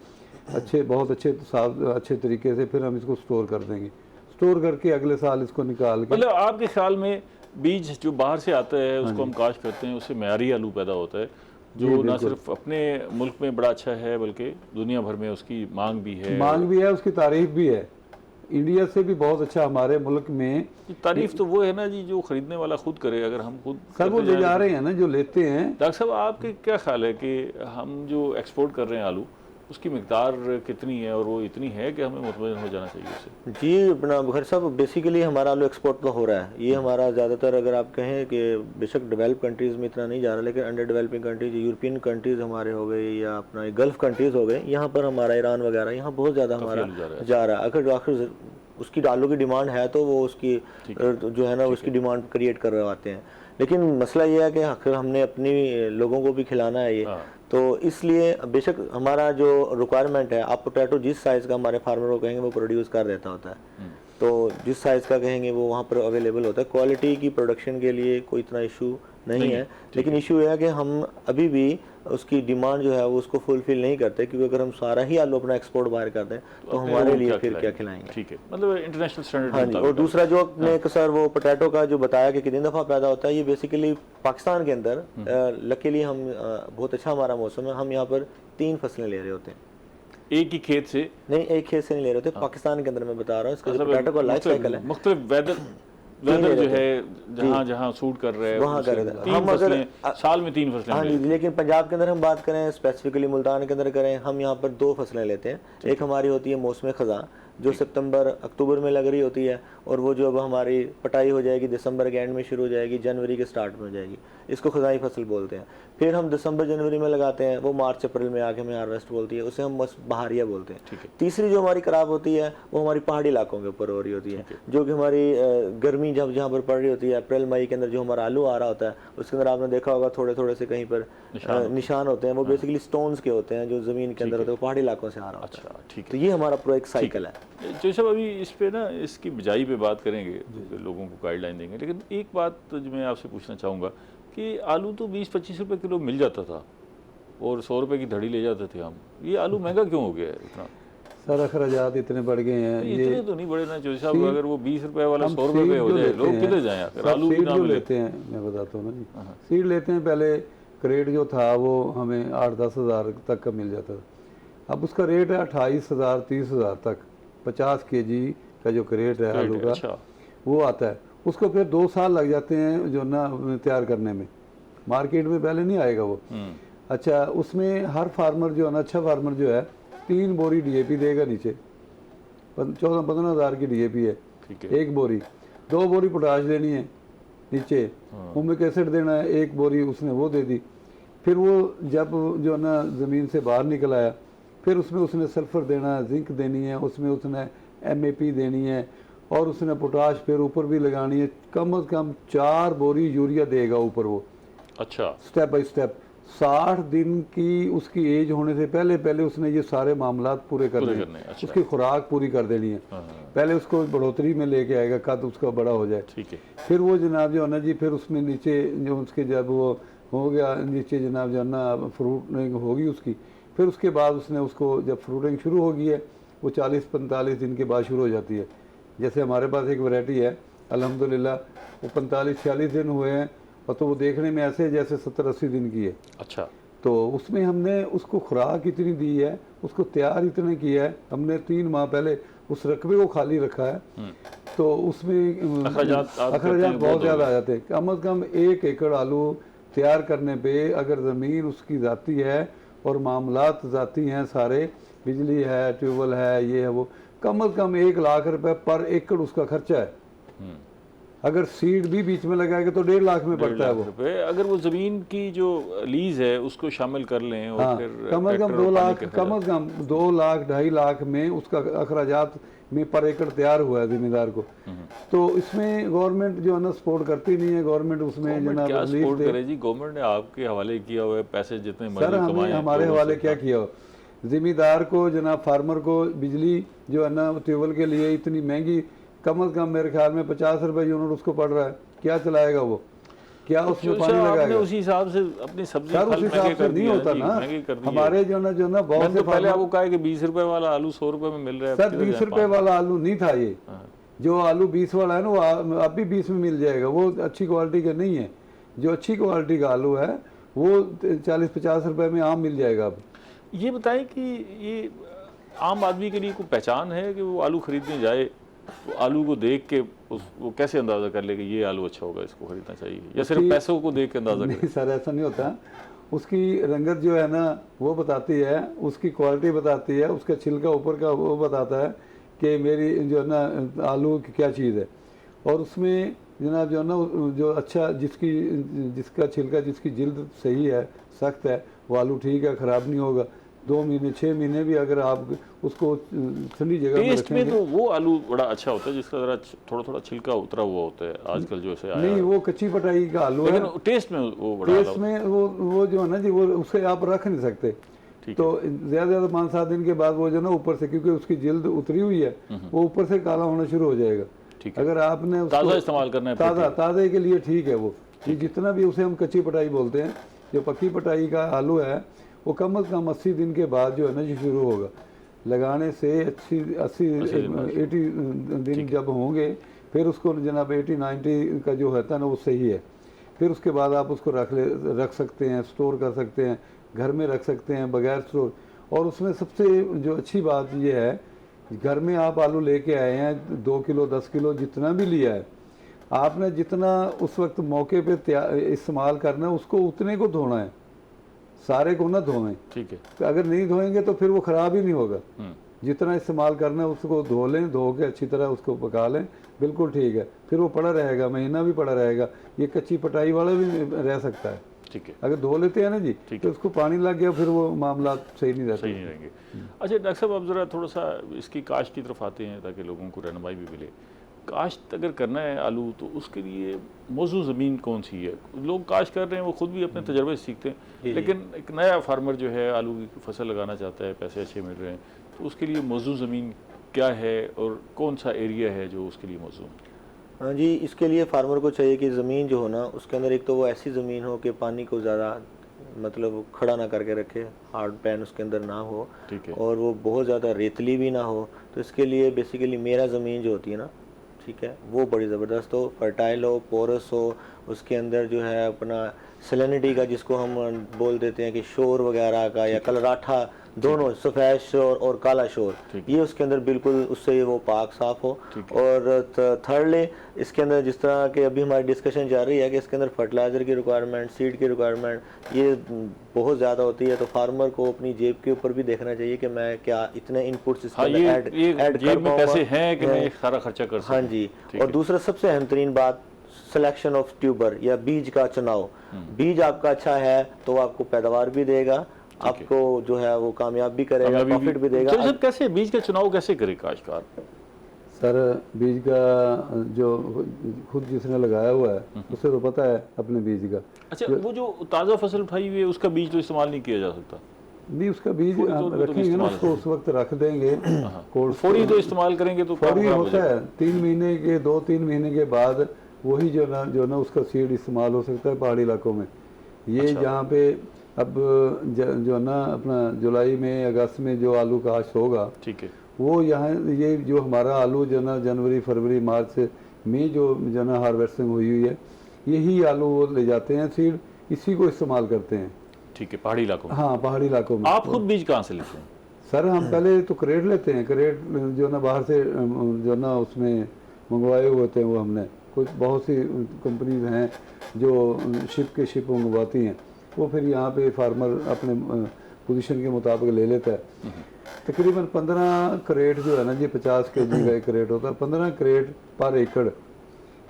अच्छे, बहुत अच्छे साफ अच्छे तरीके से फिर हम इसको स्टोर कर देंगे। स्टोर करके अगले साल इसको निकाल के, मतलब आपके ख्याल में बीज जो बाहर से आता है उसको हम काश्त करते हैं, उससे मयारी आलू पैदा होता है जो ना सिर्फ अपने मुल्क में बड़ा अच्छा है बल्कि दुनिया भर में उसकी मांग भी है, उसकी तारीफ भी है। इंडिया से भी बहुत अच्छा हमारे मुल्क में तारीफ तो वो है ना जी जो खरीदने वाला खुद करे। अगर हम खुद सब वो ले जा रहे हैं ना, जो लेते हैं। डॉक्टर साहब आपके क्या ख्याल है कि हम जो एक्सपोर्ट कर रहे हैं आलू, उसकी मिकदार कितनी है और वो इतनी है कि हमें मुतमईन हो जाना चाहिए उससे? जी अपना बुखारी साहब, बेसिकली हमारा आलू एक्सपोर्ट तो हो रहा है। ये हमारा ज़्यादातर अगर आप कहें कि बेशक डेवलप कंट्रीज़ में इतना नहीं जा रहा, लेकिन under developing countries, European countries हमारे हो गए या अपना गल्फ़ कंट्रीज़ हो गए, यहाँ पर हमारा ईरान वगैरह, यहाँ बहुत ज़्यादा हमारा जा रहा है। अगर आखिर उसकी आलू की डिमांड है तो वो उसकी जो है ना उसकी डिमांड क्रिएट करवाते हैं। लेकिन मसला ये है कि आखिर हमने अपनी लोगों को भी खिलाना है ये, तो इसलिए बेशक हमारा जो रिक्वायरमेंट है, आप पोटैटो जिस साइज़ का हमारे फार्मर को कहेंगे वो प्रोड्यूस कर देता होता है, तो जिस साइज़ का कहेंगे वो वहाँ पर अवेलेबल होता है। क्वालिटी की प्रोडक्शन के लिए कोई इतना इशू नहीं है, लेकिन इशू यह है कि हम अभी भी उसकी डिमांड जो है वो उसको फुलफिल नहीं करते, क्योंकि अगर हम सारा ही आलू अपना एक्सपोर्ट बाहर कर दें तो हमारे लिए फिर क्या खिलाएंगे। ठीक है, मतलब इंटरनेशनल स्टैंडर्ड। हाँ जी। और दूसरा जो आपने सर वो पोटैटो का जो बताया कि कितनी दफ़ा पैदा होता है, ये बेसिकली पाकिस्तान के अंदर लकीली हम बहुत अच्छा हमारा मौसम है, हम यहाँ पर 3 फसलें ले रहे होते हैं। एक ही खेत से नहीं, एक खेत से नहीं ले रहे होते, पाकिस्तान के अंदर मैं बता रहा हूँ। इसका जो पोटैटो का लाइफ साइकिल है, मुख्तलिफ वेदर जो है जहाँ जहाँ सूट कर रहे हैं वहाँ कर रहे हैं। हम अगर साल में 3 फसलें, हाँ जी, लेकिन पंजाब के अंदर हम बात करें, स्पेसिफिकली मुल्तान के अंदर करें, हम यहाँ पर 2 फसलें लेते हैं। एक हमारी होती है मौसम ख़ज़ां, जो सितंबर अक्टूबर में लग रही होती है, और वो जो अब हमारी पटाई हो जाएगी दिसंबर के एंड में शुरू हो जाएगी, जनवरी के स्टार्ट में हो जाएगी, इसको ख़ज़ाई फसल बोलते हैं। फिर हम दिसंबर जनवरी में लगाते हैं, वो मार्च अप्रैल में आके हमें हार्वेस्ट बोलती है, उसे हम बस बहारिया बोलते हैं। तीसरी जो हमारी क्रॉप होती है वो हमारी पहाड़ी इलाकों के ऊपर हो रही होती है, जो कि हमारी गर्मी जब जहाँ पर पड़ रही होती है, अप्रैल मई के अंदर जो हमारा आलू आ रहा होता है, उसके अंदर आपने देखा होगा थोड़े थोड़े से कहीं पर निशान होते हैं, वो बेसिकली स्टोन्स के होते हैं जो ज़मीन के अंदर होते हैं, वो पहाड़ी इलाकों से आ रहा होता है। ठीक है, तो ये हमारा पूरा एक साइकिल है। जो सब अभी इस पे ना इसकी बिजाई पे बात करेंगे, लोगों को गाइडलाइन देंगे, लेकिन एक बात तो जो मैं आपसे पूछना चाहूँगा कि आलू तो 20-25 रुपए किलो मिल जाता था और 100 रुपए की धड़ी ले जाते थे हम, ये आलू महंगा क्यों हो गया है इतना? सर अखराजात इतने बढ़ गए हैं, इतने तो नहीं बढ़े ना जोशी साहब। अगर वो 20 रुपए वाला 100 रुपए पे हो जाए, लोग किधर जाएं? अगर आलू भी ना मिले लेते हैं, मैं बताता हूँ ना जी, सीड लेते हैं। पहले क्रेट जो था वो हमें 8-10 हज़ार तक का मिल जाता था, अब उसका रेट है 28,000 30,000 तक। 50 kg का जो क्रेट है आलू का, वो आता है, उसको फिर 2 साल लग जाते हैं जो ना तैयार करने में, मार्केट में पहले नहीं आएगा वो। अच्छा, उसमें हर फार्मर जो है ना, अच्छा फार्मर जो है 3 बोरी DAP देगा नीचे, 14-15 हज़ार की DAP है, 1 बोरी। 2 बोरी पोटाश देनी है नीचे, हुमिक एसिड देना है 1 बोरी, उसने वो दे दी। फिर वो जब जो है ना ज़मीन से बाहर निकल आया, फिर उसमें उसने सल्फ़र देना है, जिंक देनी है, उसमें उसने MAP देनी है, और उसने पोटाश फिर ऊपर भी लगानी है। कम से कम 4 बोरी यूरिया देगा ऊपर वो। अच्छा, स्टेप बाय स्टेप 60 दिन की उसकी एज होने से पहले पहले उसने ये सारे मामलात पूरे करने हैं। अच्छा। उसकी खुराक पूरी कर देनी है। पहले उसको बढ़ोतरी में लेके आएगा, कद उसका बड़ा हो जाए। ठीक है। फिर वो जनाब जो है ना जी, फिर उसमें नीचे जो उसके जब वो हो गया नीचे जनाब जो है ना फ्रूटिंग होगी उसकी, फिर उसके बाद उसने उसको जब फ्रूटिंग शुरू होगी है, वो 40-45 दिन के बाद शुरू हो जाती है। जैसे हमारे पास एक वैरायटी है अल्हम्दुलिल्लाह, वो 45-46 दिन हुए हैं, और तो वो देखने में ऐसे जैसे 70-80 दिन की है। अच्छा, तो उसमें हमने उसको खुराक इतनी दी है, उसको तैयार इतने किया है, हमने 3 माह पहले उस रकबे को खाली रखा है, तो उसमें अखराजात बहुत ज़्यादा आ जाते हैं। कम अज़ कम 1 एकड़ आलू तैयार करने पे अगर ज़मीन उसकी ज़ाती है और मामलात ज़ाती हैं सारे, बिजली है, ट्यूबवेल है, ये है वो, कम अज़ कम 1 लाख रुपए पर एकड़ उसका खर्चा है। अगर सीड भी बीच में लगाएंगे तो 1.5 लाख में पड़ता है वो। अगर वो ज़मीन की जो लीज है उसको शामिल कर लें और फिर कम अज़ कम 2 लाख, कम अज़ कम 2 लाख 2.5 लाख में उसका अखराजात में पर एकड़ तैयार हुआ है ज़मींदार को। तो इसमें गवर्नमेंट जो है ना सपोर्ट करती नहीं है। गवर्नमेंट उसमें गवर्नमेंट क्या रिलीफ सपोर्ट दे। करे जी? गवर्नमेंट ने आपके हवाले किया हुआ है, पैसे जितने सर मर्जी हमें कमाएं हमारे लोगों हवाले से। क्या किया हो, जिम्मेदार को जनाब फार्मर को बिजली जो है ना ट्यूबवेल के लिए इतनी महंगी, कम से कम मेरे ख्याल में 50 रुपए यूनिट उसको पड़ रहा है। क्या चलाएगा वो, क्या उसमें पानी आपने लगाएगा? उसी हिसाब से अपनी सब्जी सर फल उस हिसाब महंगे से कर नहीं दिए हैं होता जी, ना। महंगे कर दिए। हमारे जो ना बहुत मैंने से तो पहले farmer- आपको कहा है कि 20 रुपए वाला आलू 100 रुपए में मिल रहा है। सर किधर 20 जाए रुपए वाला आलू नहीं था ये। जो आलू 20 वाला है ना वो अब भी 20 में मिल जाएगा। वो अच्छी क्वालिटी का नहीं है। जो अच्छी क्वालिटी का आलू है वो 40-50 रुपए में आम मिल जाएगा। अब ये बताएं कि ये आम आदमी के लिए कोई पहचान है कि वो आलू खरीदने जाए तो आलू को देख के वो कैसे अंदाजा कर ले कि ये आलू अच्छा होगा, इसको खरीदना चाहिए, या सिर्फ पैसों को देख के अंदाजा करे? नहीं सर ऐसा नहीं होता। उसकी रंगत जो है ना वो बताती है, उसकी क्वालिटी बताती है, उसका छिलका ऊपर का वो बताता है कि मेरी जो है ना आलू की क्या चीज़ है। और उसमें जनाब जो है ना जो अच्छा जिसका छिलका, जिसकी जिल्द सही है, सख्त है, वो आलू ठीक है, ख़राब नहीं होगा। 2 महीने 6 महीने भी अगर आप उसको ठंडी जगह में टेस्ट में रखेंगे। तो वो आलू बड़ा अच्छा होता है जिसका जरा थोड़ा थोड़ा छिलका उतरा हुआ होता है आजकल जो से आया नहीं वो कच्ची पटाई का आलू है। लेकिन टेस्ट में वो बड़ा टेस्ट में वो जो है ना जी वो उसे आप रख नहीं सकते। ठीक तो ज़्यादा 5-7 दिन के बाद वो जो ना ऊपर से, क्योंकि उसकी जिल्द उतरी हुई है, वो ऊपर से काला होना शुरू हो जाएगा। ठीक है। अगर आपने उसको ताज़ा इस्तेमाल करना है ताज़े के लिए ठीक है। वो जितना भी उसे हम कच्ची पटाई बोलते हैं, जो पक्की पटाई का आलू है वो कम से कम 80 दिन के बाद जो है ना जी शुरू होगा लगाने से। 80 दिन जब होंगे फिर उसको जनाब 80-90 का जो होता है ना वो सही है। फिर उसके बाद आप उसको रख सकते हैं, स्टोर कर सकते हैं, घर में रख सकते हैं बगैर स्टोर। और उसमें सबसे जो अच्छी बात ये है, घर में आप आलू लेके आए हैं 2 किलो 10 किलो जितना भी लिया है, आपने जितना उस वक्त मौके पे इस्तेमाल करना है उसको उतने को धोना है, सारे को ना धोएं। ठीक है। अगर नहीं धोएंगे तो फिर वो ख़राब ही नहीं होगा। जितना इस्तेमाल करना है उसको धो लें, धो के अच्छी तरह उसको पका लें, बिल्कुल ठीक है। फिर वो पड़ा रहेगा, महीना भी पड़ा रहेगा। ये कच्ची पटाई वाला भी रह सकता है। ठीक है। अगर धो लेते हैं ना जी तो उसको पानी लग गया फिर वो मामला सही नहीं रहता। सही नहीं रहेंगे। अच्छा डॉक्टर साहब, अब ज़रा थोड़ा सा इसकी काश्त की तरफ आते हैं ताकि लोगों को रहनुमाई भी मिले। काश्त अगर करना है आलू तो उसके लिए मौजूद ज़मीन कौन सी है? लोग काश्त कर रहे हैं, वो खुद भी अपने तजर्बे से सीखते हैं, लेकिन एक नया फार्मर जो है आलू की फसल लगाना चाहता है, पैसे अच्छे मिल रहे हैं, तो उसके लिए मौजूद ज़मीन क्या है और कौन सा एरिया है जो उसके लिए मौजूद? हाँ जी, इसके लिए फार्मर को चाहिए कि ज़मीन जो हो ना उसके अंदर एक तो वो ऐसी ज़मीन हो कि पानी को ज़्यादा मतलब खड़ा ना करके रखे, हार्ड पैन उसके अंदर ना हो, ठीक है। और वो बहुत ज़्यादा रेतली भी ना हो। तो इसके लिए बेसिकली मेरा ज़मीन जो होती है ना, ठीक है, वो बड़ी ज़बरदस्त हो, फर्टाइल हो, पोरस हो, उसके अंदर जो है अपना सैलिनिटी का जिसको हम बोल देते हैं कि शोर वगैरह का या कलराठा, दोनों सफ़ेद शोर और काला शोर, ये उसके अंदर बिल्कुल उससे वो पाक साफ हो। और थर्डली इसके अंदर जिस तरह के अभी हमारी डिस्कशन जा रही है कि इसके अंदर फर्टिलाइज़र की रिक्वायरमेंट, सीड की रिक्वायरमेंट ये बहुत ज़्यादा होती है। तो फार्मर को अपनी जेब के ऊपर भी देखना चाहिए कि मैं क्या इतने इनपुट्स इसके अंदर ऐड कर पाऊंगा, पैसे हैं कि मैं सारा खर्चा कर सकूं। हाँ जी। और दूसरा सबसे अहम तरीन बात, सिलेक्शन ऑफ ट्यूबर या बीज का चुनाव। बीज आपका अच्छा है तो आपको पैदावार भी देगा, आपको जो है वो कामयाब भी करेगा, प्रॉफिट भी देगा। सर कैसे बीज का चुनाव कैसे करे काश्तकार? सर बीज का जो खुद जिसने लगाया हुआ है उसे तो पता है अपने बीज का। अच्छा, वो जो ताज़ा फसल उठाई हुई है उसका बीज तो इस्तेमाल नहीं किया जा सकता? नहीं, उसका बीज रखेंगे ना, उसको उस वक्त रख देंगे। फौरी तो इस्तेमाल करेंगे तो फौरी होता है 3 महीने के 2-3 महीने के बाद वही जो ना उसका सीड इस्तेमाल हो सकता है पहाड़ी इलाकों में। ये जहाँ पे अब जो ना अपना जुलाई में अगस्त में जो आलू काश्त होगा, ठीक है, वो यहाँ ये जो हमारा आलू जो ना जनवरी फरवरी मार्च में जो ना हार्वेस्टिंग हुई है, यही आलू वो ले जाते हैं सीड, इसी को इस्तेमाल करते हैं। ठीक है, पहाड़ी इलाकों में। हाँ, पहाड़ी इलाकों में। आप खुद बीज कहाँ से लेते हैं? सर हम पहले तो क्रेट लेते हैं, क्रेट जो ना बाहर से जो ना उसमें मंगवाए हुए होते हैं वो हमने, कुछ बहुत सी कंपनीज हैं जो शिप मंगवाती हैं, वो फिर यहाँ पे फार्मर अपने पोजीशन के मुताबिक ले लेता है। तकरीबन 15 क्रेट जो है ना जी 50 kg का एक क्रेट होता है, 15 क्रेट पर एकड़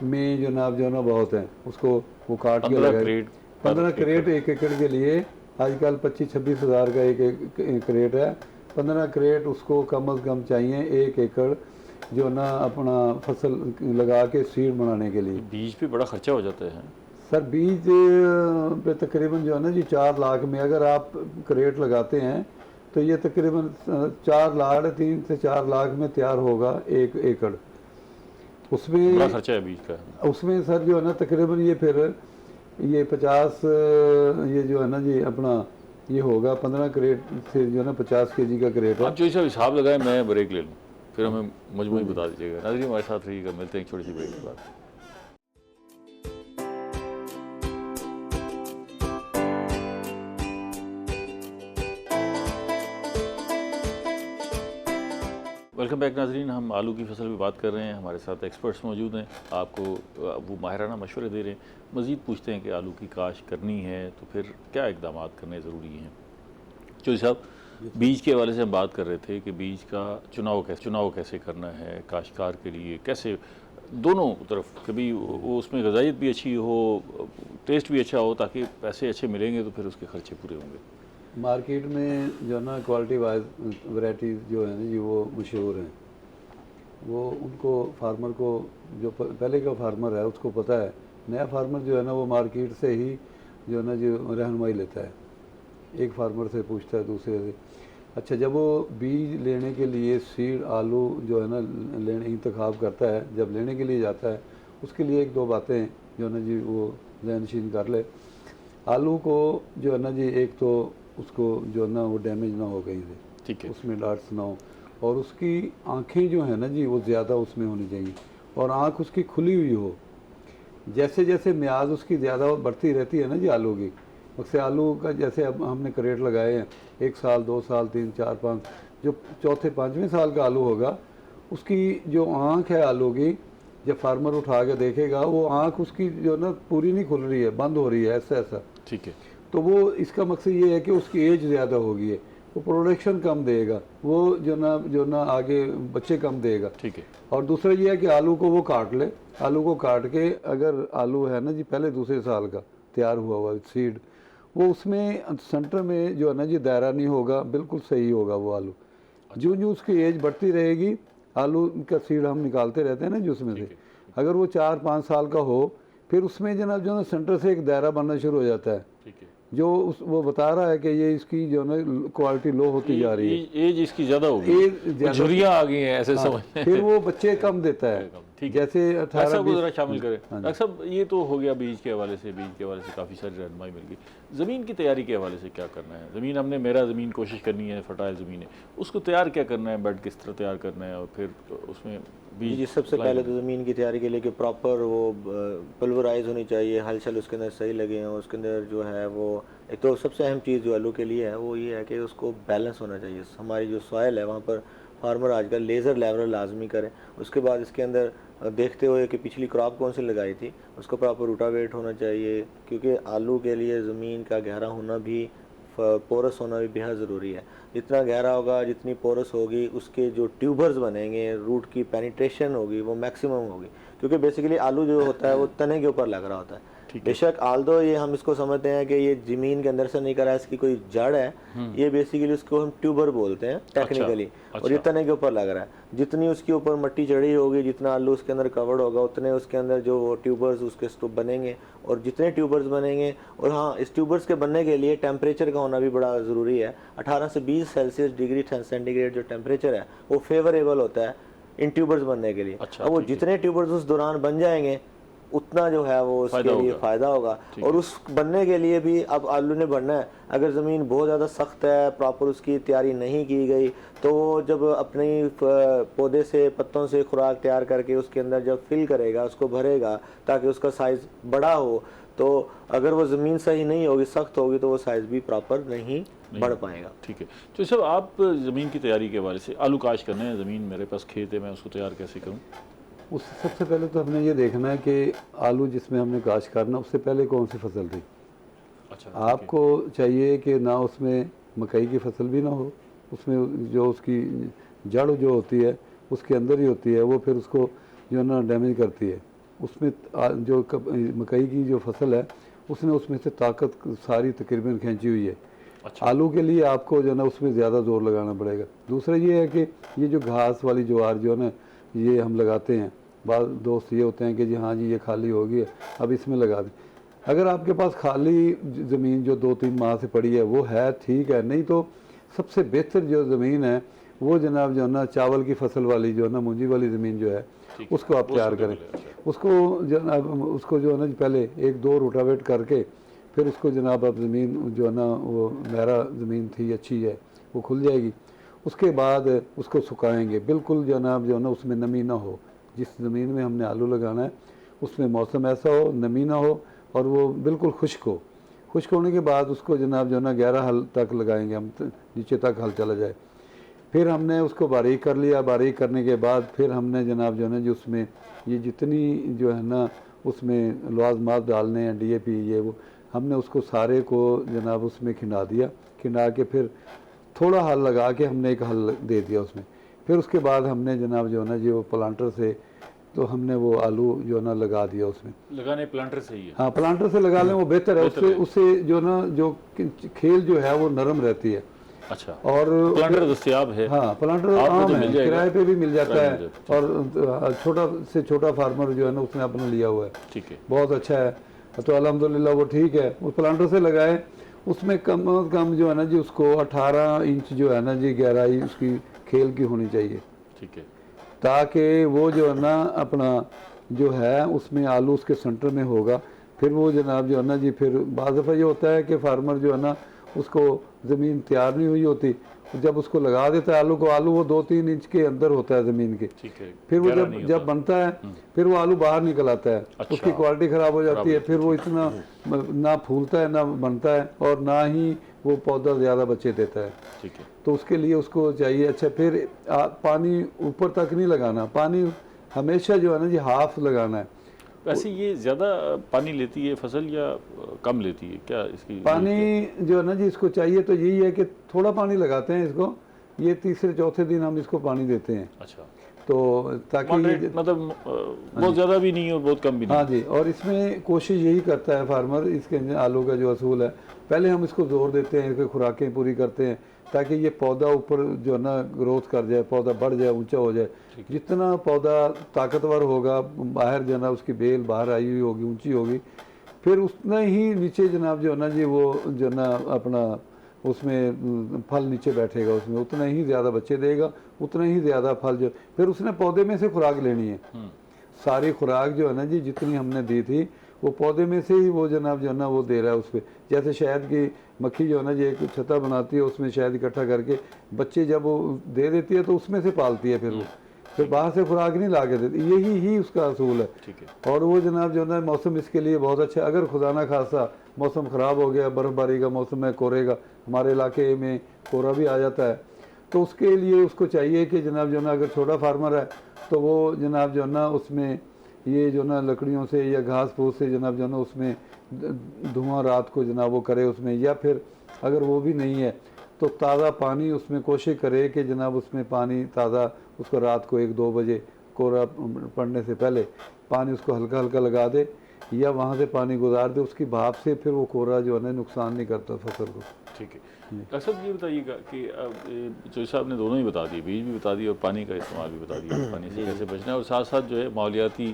में जो ना बहुत है, उसको वो काट के लगाए। 15 क्रेट एक एकड़ के लिए आजकल 25-26 हज़ार का एक क्रेट है। 15 क्रेट उसको कम से कम चाहिए 1 एकड़ जो ना अपना फसल लगा के सीड बनाने के लिए। बीज पे बड़ा खर्चा हो जाता है। सर बीज पे तकरीबन जो है ना जी 4 लाख में अगर आप क्रेट लगाते हैं तो ये तकरीबन 4 लाख 3 से 4 लाख में तैयार होगा 1 एकड़। उसमें बड़ा खर्चा है बीज का। उसमें सर जो है ना तकरीबन ये फिर ये 50 ये जो है ना जी अपना ये होगा 15 क्रेट से जो है ना 50 केजी का क्रेट है। आप जो हिसाब लगाए, मैं ब्रेक ले लूँ, फिर हमें मजमूई बता दीजिएगा। नाज़रीन हमारे साथ रहिएगा, मिलते हैं एक छोटी सी ब्रेक के बाद। वेलकम बैक नाजरीन। हम आलू की फसल पे बात कर रहे हैं, हमारे साथ एक्सपर्ट्स मौजूद हैं, आपको वो माहिराना मशवरे दे रहे हैं। मज़ीद पूछते हैं कि आलू की काश करनी है तो फिर क्या इकदाम करने ज़रूरी हैं। चौधरी साहब, बीज के हवाले से हम बात कर रहे थे कि बीज का चुनाव कैसे करना है काश्तकार के लिए, कैसे दोनों तरफ, कभी वो उसमें ग़िज़ाइयत भी अच्छी हो, टेस्ट भी अच्छा हो, ताकि पैसे अच्छे मिलेंगे तो फिर उसके खर्चे पूरे होंगे। मार्केट में जो है ना क्वालिटी वाइज वैरायटीज़ जो है ना जी वो मशहूर हैं, वो उनको फार्मर को जो पहले का फार्मर है उसको पता है। नया फार्मर जो है ना वो मार्केट से ही जो है ना जो रहनुमाई लेता है, एक फार्मर से पूछता है दूसरे से। अच्छा, जब वो बीज लेने के लिए सीड आलू जो है ना लेने इंतखाब करता है, जब लेने के लिए जाता है उसके लिए 1-2 बातें जो है ना जी वो ज़हनशीन कर ले। आलू को जो है ना जी एक तो उसको जो है ना वो डैमेज ना हो कहीं से, ठीक है, उसमें डार्ट्स ना हो, और उसकी आँखें जो है ना जी वो ज़्यादा उसमें होनी चाहिए, और आँख उसकी खुली हुई हो। जैसे जैसे म्याज उसकी ज़्यादा बढ़ती रहती है ना जी आलू की, उससे आलू का जैसे अब हमने क्रेट लगाए हैं 1 साल 2 साल 3 4 5, जो चौथे 5वें साल का आलू होगा उसकी जो आँख है आलू की, जब फार्मर उठा के देखेगा वो आँख उसकी जो ना पूरी नहीं खुल रही है, बंद हो रही है ऐसा। ठीक है, तो वो इसका मकसद ये है कि उसकी एज ज़्यादा होगी है, वो प्रोडक्शन कम देगा, वो जो ना आगे बच्चे कम देगा। ठीक है। और दूसरा ये है कि आलू को वो काट ले, आलू को काट के अगर आलू है ना जी पहले दूसरे साल का तैयार हुआ सीड, वो उसमें सेंटर में जो है ना जी दायरा नहीं होगा, बिल्कुल सही होगा वो आलू। जो उसकी एज बढ़ती रहेगी, आलू का सीड हम निकालते रहते हैं ना जी उसमें से, अगर वो 4-5 साल का हो फिर उसमें जो ना सेंटर से एक दायरा बनना शुरू हो जाता है, ठीक है, जो वो बता रहा है कि ये इसकी जो ना क्वालिटी लो होती जा रही है, एज इसकी ज़्यादा होगी, झुर्रियाँ आ गई हैं ऐसे समझ। फिर वो बच्चे कम देता है। ठीक है, जैसे 18 को ज़रा शामिल करें। हाँ डॉक्टर साहब, ये तो हो गया बीज के हवाले से काफ़ी सारी रहनुमाई मिल गई। ज़मीन की तैयारी के हवाले से क्या करना है? ज़मीन हमने मेरा ज़मीन कोशिश करनी है, फर्टाइल ज़मीन है, उसको तैयार क्या करना है, बेड किस तरह तैयार करना है, और फिर उसमें बीज। जी, सबसे पहले तो ज़मीन की तैयारी के लिए कि प्रॉपर वो पल्वराइज होनी चाहिए, हल चल उसके अंदर सही लगे हों, उसके अंदर जो है वो एक तो सबसे अहम चीज़ जो आलू के लिए है वो ये है कि उसको बैलेंस होना चाहिए। हमारी जो सॉइल है वहाँ पर फार्मर आजकल लेज़र लेवल लाजमी करें। उसके बाद इसके अंदर देखते हुए कि पिछली क्रॉप कौन सी लगाई थी उसको प्रॉपर रूटावेट होना चाहिए, क्योंकि आलू के लिए ज़मीन का गहरा होना भी, पोरस होना भी बेहद ज़रूरी है। जितना गहरा होगा, जितनी पोरस होगी, उसके जो ट्यूबर्स बनेंगे, रूट की पेनिट्रेशन होगी वो मैक्सिमम होगी, क्योंकि बेसिकली आलू जो होता है वो तने के ऊपर लग रहा होता है। बेशक आल्दो ये हम इसको समझते हैं कि ये ज़मीन के अंदर से नहीं करा, इसकी कोई जड़ है, ये बेसिकली उसको हम ट्यूबर बोलते हैं टेक्निकली। और ये तने के ऊपर लग रहा है, जितनी उसके ऊपर मिट्टी चढ़ी होगी, जितना आलू उसके अंदर कवर्ड होगा, उतने उसके अंदर जो ट्यूबर्स उसके स्टूब बनेंगे, और जितने ट्यूबर्स बनेंगे, और हाँ, इस ट्यूबर्स के बनने के लिए टेम्परेचर का होना भी बड़ा ज़रूरी है। 18 से 20 डिग्री सेंटीग्रेड जो टेम्परेचर है वो फेवरेबल होता है इन ट्यूबर्स बनने के लिए। अब वो जितने ट्यूबर्स उस दौरान बन जाएंगे उतना जो है वो उसके लिए फ़ायदा होगा। और उस बनने के लिए भी अब आलू ने बनना है, अगर ज़मीन बहुत ज़्यादा सख्त है, प्रॉपर उसकी तैयारी नहीं की गई, तो वो जब अपनी पौधे से पत्तों से खुराक तैयार करके उसके अंदर जब फिल करेगा, उसको भरेगा ताकि उसका साइज़ बड़ा हो, तो अगर वो ज़मीन सही नहीं होगी, सख्त होगी, तो वो साइज़ भी प्रॉपर नहीं बढ़ पाएगा। ठीक है। तो सब आप ज़मीन की तैयारी के हवाले से, आलू काश करना है, ज़मीन मेरे पास खेत है, मैं उसको तैयार कैसे करूँ? उससे सबसे पहले तो हमने ये देखना है कि आलू जिसमें हमने काश करना उससे पहले कौन सी फसल थी। अच्छा, आपको चाहिए कि ना उसमें मकई की फसल भी ना हो, उसमें जो उसकी जड़ जो होती है उसके अंदर ही होती है, वो फिर उसको जो ना डैमेज करती है। उसमें जो मकई की जो फसल है उसने उसमें से ताकत सारी तकरीबन खींची हुई है। अच्छा। आलू के लिए आपको जो है ना उसमें ज़्यादा जोर लगाना पड़ेगा। दूसरा ये है कि ये जो घास वाली ज्वार जो है ना ये हम लगाते हैं। बाद दोस्त ये होते हैं कि जी हाँ जी ये खाली होगी अब इसमें लगा दें। अगर आपके पास खाली ज़मीन जो 2-3 माह से पड़ी है वो है ठीक है, नहीं तो सबसे बेहतर जो ज़मीन है वो जनाब जो है ना चावल की फसल वाली जो है ना मुंजी वाली ज़मीन जो है उसको आप तैयार करें। उसको जनाब उसको जो है ना पहले 1-2 रोटावेट करके फिर उसको जनाब आप ज़मीन जो है ना वो मेरा ज़मीन थी अच्छी है वो खुल जाएगी। उसके बाद उसको सुखाएंगे बिल्कुल जनाब जो है ना उसमें नमी ना हो। जिस ज़मीन में हमने आलू लगाना है उसमें मौसम ऐसा हो, नमी ना हो और वो बिल्कुल खुश्क हो। खुश्क होने के बाद उसको जनाब जो है ना 11 हल तक लगाएंगे हम, नीचे तक हल चला जाए। फिर हमने उसको बारीक कर लिया। बारीक करने के बाद फिर हमने जनाब जो है ना जो उसमें ये जितनी जो है ना उसमें लवाजमात डालने हैं DAP ये वो हमने उसको सारे को जनाब उसमें खिंडा दिया। खिंडा के फिर थोड़ा हल लगा के हमने एक हल दे दिया उसमें। फिर उसके बाद हमने जनाब जो है ना जो प्लांटर से तो हमने वो आलू जो है ना लगा दिया उसमें। लगाने प्लांटर से ही है? हाँ प्लांटर से लगा लें वो बेहतर है। उससे उससे जो ना जो खेल जो है वो नरम रहती है। अच्छा, और प्लांटर दस्तयाब है? हाँ प्लांटर आम है, किराए पे भी मिल जाता है और छोटा से छोटा फार्मर जो है ना उसने अपना लिया हुआ है। ठीक है, बहुत अच्छा है तो अल्हम्दुलिल्लाह वो ठीक है। उस प्लांटर से लगाए उसमें कम से कम जो है ना जी उसको 18 इंच जो है ना जी गहराई उसकी खेल की होनी चाहिए। ठीक है, ताकि वो जो है ना अपना जो है उसमें आलू उसके सेंटर में होगा। फिर वो जनाब जो है ना जी फिर बाज़ दफ़ा ये होता है कि फार्मर जो है ना उसको ज़मीन तैयार नहीं हुई होती, जब उसको लगा देता है आलू को, आलू वो 2-3 इंच के अंदर होता है ज़मीन के। ठीक है, फिर वो जब बनता है फिर वो आलू बाहर निकल आता है। अच्छा, उसकी क्वालिटी ख़राब हो जाती है। फिर वो इतना ना फूलता है ना बनता है और ना ही वो पौधा ज़्यादा बच्चे देता है। ठीक है, तो उसके लिए उसको चाहिए अच्छा फिर पानी ऊपर तक नहीं लगाना, पानी हमेशा जो है ना जी हाफ लगाना है। वैसे ये ज़्यादा पानी लेती है फसल या कम लेती है क्या इसकी? पानी जो है ना जी इसको चाहिए तो यही है कि थोड़ा पानी लगाते हैं इसको, ये तीसरे चौथे दिन हम इसको पानी देते हैं। अच्छा, तो ताकि मतलब बहुत ज़्यादा भी नहीं और बहुत कम भी नहीं। हाँ जी, और इसमें कोशिश यही करता है फार्मर, इसके आलू का जो असूल है पहले हम इसको जोर देते हैं, इसकी खुराकें पूरी करते हैं ताकि ये पौधा ऊपर जो है ना ग्रोथ कर जाए, पौधा बढ़ जाए, ऊंचा हो जाए। जितना पौधा ताकतवर होगा, बाहर जो है ना उसकी बेल बाहर आई हुई होगी, ऊंची होगी, फिर उतना ही नीचे जनाब जो है ना जी वो जो है ना अपना उसमें फल नीचे बैठेगा, उसमें उतना ही ज़्यादा बच्चे देगा, उतना ही ज़्यादा फल जो फिर उसने पौधे में से खुराक लेनी है। सारी खुराक जो है ना जी जितनी हमने दी थी वो पौधे में से ही वो जनाब जो है ना वो दे रहा है उस पर। जैसे शहद की मक्खी जो है ना जी एक छत्ता बनाती है, उसमें शहद इकट्ठा करके बच्चे जब वो दे देती है तो उसमें से पालती है। फिर वो फिर बाहर से खुराक नहीं ला के देती, यही ही उसका असूल है। ठीक है, और वो जनाब जो है ना मौसम इसके लिए बहुत अच्छा है। अगर खुदा ना खासा मौसम ख़राब हो गया, बर्फ़बारी का मौसम है, कोहरे का, हमारे इलाके में कोहरा भी आ जाता है, तो उसके लिए उसको चाहिए कि जनाब जो है ना अगर छोटा फार्मर है तो वो जनाब जो है ना उसमें ये जो ना लकड़ियों से या घास फूस से जनाब जो है ना उसमें धुआं रात को जनाब वो करे उसमें, या फिर अगर वो भी नहीं है तो ताज़ा पानी उसमें कोशिश करे कि जनाब उसमें पानी ताज़ा उसको रात को 1-2 बजे कोहरा पड़ने से पहले पानी उसको हल्का हल्का लगा दे या वहाँ से पानी गुजार दे, उसकी भाप से फिर वो कोहरा जो है ना नुकसान नहीं करता फसल को। ठीक है, डॉक्टर साहब ये बताइएगा कि अब चौधरी साहब ने दोनों ही बता दिए, बीज भी बता दिए और पानी का इस्तेमाल भी बता दिया, पानी से कैसे बचना है, और साथ साथ जो है माहौलियाती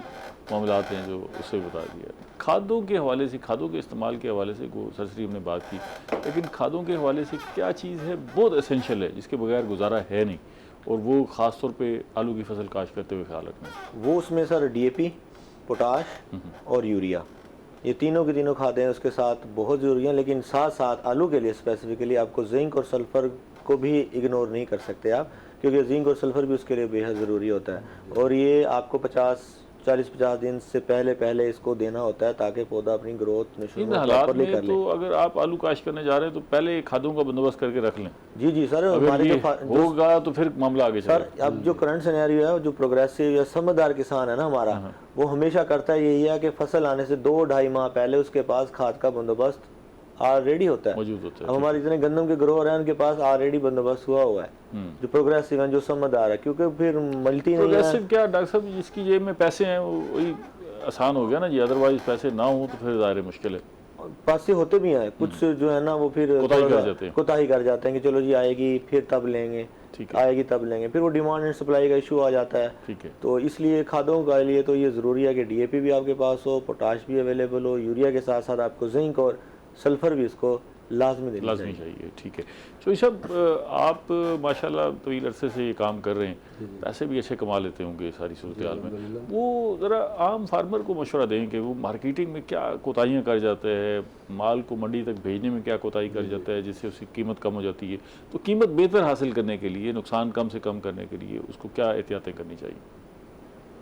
मामलात हैं जो उससे भी बता दिया। खादों के हवाले से, खादों के इस्तेमाल के हवाले से को सरसरी हमने बात की, लेकिन खादों के हवाले से क्या चीज़ है बहुत एसेंशियल है जिसके बगैर गुजारा है नहीं, और वो ख़ास तौर पे आलू की फसल काश्त करते हुए ख्याल रखना है? वो उसमें सर DAP, पोटाश और यूरिया, ये तीनों की तीनों खादें उसके साथ बहुत ज़रूरी हैं। लेकिन साथ साथ आलू के लिए स्पेसिफिकली आपको जिंक और सल्फ़र को भी इग्नोर नहीं कर सकते आप, क्योंकि जिंक और सल्फ़र भी उसके लिए बेहद ज़रूरी होता है। और ये आपको 40-50 दिन से पहले इसको देना होता है ताकि पौधा अपनी ग्रोथ इन हालात में तो अगर आप आलू काश्त करने जा रहे हैं तो पहले खादों का बंदोबस्त करके रख लें। जी सर, हमारे होगा तो फिर मामला आगे सर। अब जो करंट सिनेरियो है, जो प्रोग्रेसिव या समझदार किसान है ना हमारा, वो हमेशा करता है यही है कि फसल आने से 2-2.5 माह पहले उसके पास खाद का बंदोबस्त ऑलरेडी होता है, मौजूद होता है। अब हमारे जितने गंदम के ग्रोअर हैं उनके पास ऑलरेडी बंदोबस्त हुआ है, जो प्रोग्रेसिव है, जो समझदार है, क्योंकि फिर मल्टी नहीं है। प्रोग्रेसिव क्या डॉक्टर साहब, जिसकी जेब में पैसे हैं वही आसान हो गया ना जी, अदरवाइज पैसे ना हो तो फिर ज़ाहिर मुश्किल है। पास से होते भी हैं कुछ जो है ना, वो फिर कोताही कर थोड़ा जाते हैं। कोताही कर जाते हैं कि चलो जी आएगी फिर तब लेंगे, ठीक है। आएगी तब लेंगे, फिर वो डिमांड एंड सप्लाई का इशू आ जाता है। ठीक है। तो इसलिए खादों के लिए तो ये ज़रूरी है कि डीएपी भी आपके पास हो, पोटाश भी अवेलेबल हो, यूरिया के साथ साथ आपको जिंक और सल्फर भी इसको लाजमी देनी लाजमी चाहिए। चाहिए। ठीक है। तो सब आप माशाल्लाह तवील अरसे से ये काम कर रहे हैं, पैसे भी अच्छे कमा लेते होंगे सारी सूरत हाल में। वो ज़रा आम फार्मर को मशवरा दें कि वो मार्केटिंग में क्या कोताहियाँ कर जाते हैं, माल को मंडी तक भेजने में क्या कोताही कर जाता है जिससे उसकी कीमत कम हो जाती है। तो कीमत बेहतर हासिल करने के लिए, नुकसान कम से कम करने के लिए उसको क्या एहतियातें करनी चाहिए?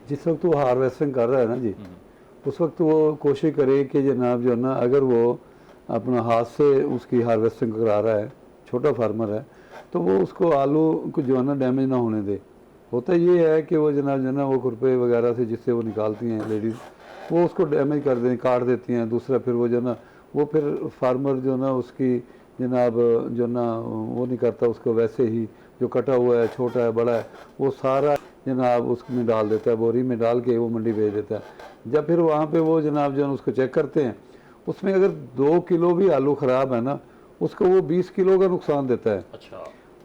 जिस वक्त वो हार्वेस्टिंग कर रहा है ना जी, उस वक्त वो कोशिश करे कि जनाब जो है ना, अगर वो अपना हाथ से उसकी हार्वेस्टिंग करा रहा है, छोटा फार्मर है, तो वो उसको आलू को जो है ना डैमेज ना होने दे। होता ये है कि वो जनाब जो है ना वो खुरपे वगैरह से जिससे वो निकालती हैं लेडीज़, वो उसको डैमेज कर दें, काट देती हैं। दूसरा फिर वो जो है ना, वो फिर फार्मर जो ना उसकी जनाब जो ना वो नहीं करता, उसको वैसे ही जो कटा हुआ है, छोटा है, बड़ा है, वो सारा जनाब उसमें डाल देता है, बोरी में डाल के वो मंडी भेज देता है। जब फिर वहाँ पे वो जनाब जो है उसको चेक करते हैं, उसमें अगर 2 किलो भी आलू ख़राब है ना, उसको वो 20 किलो का नुकसान देता है। अच्छा,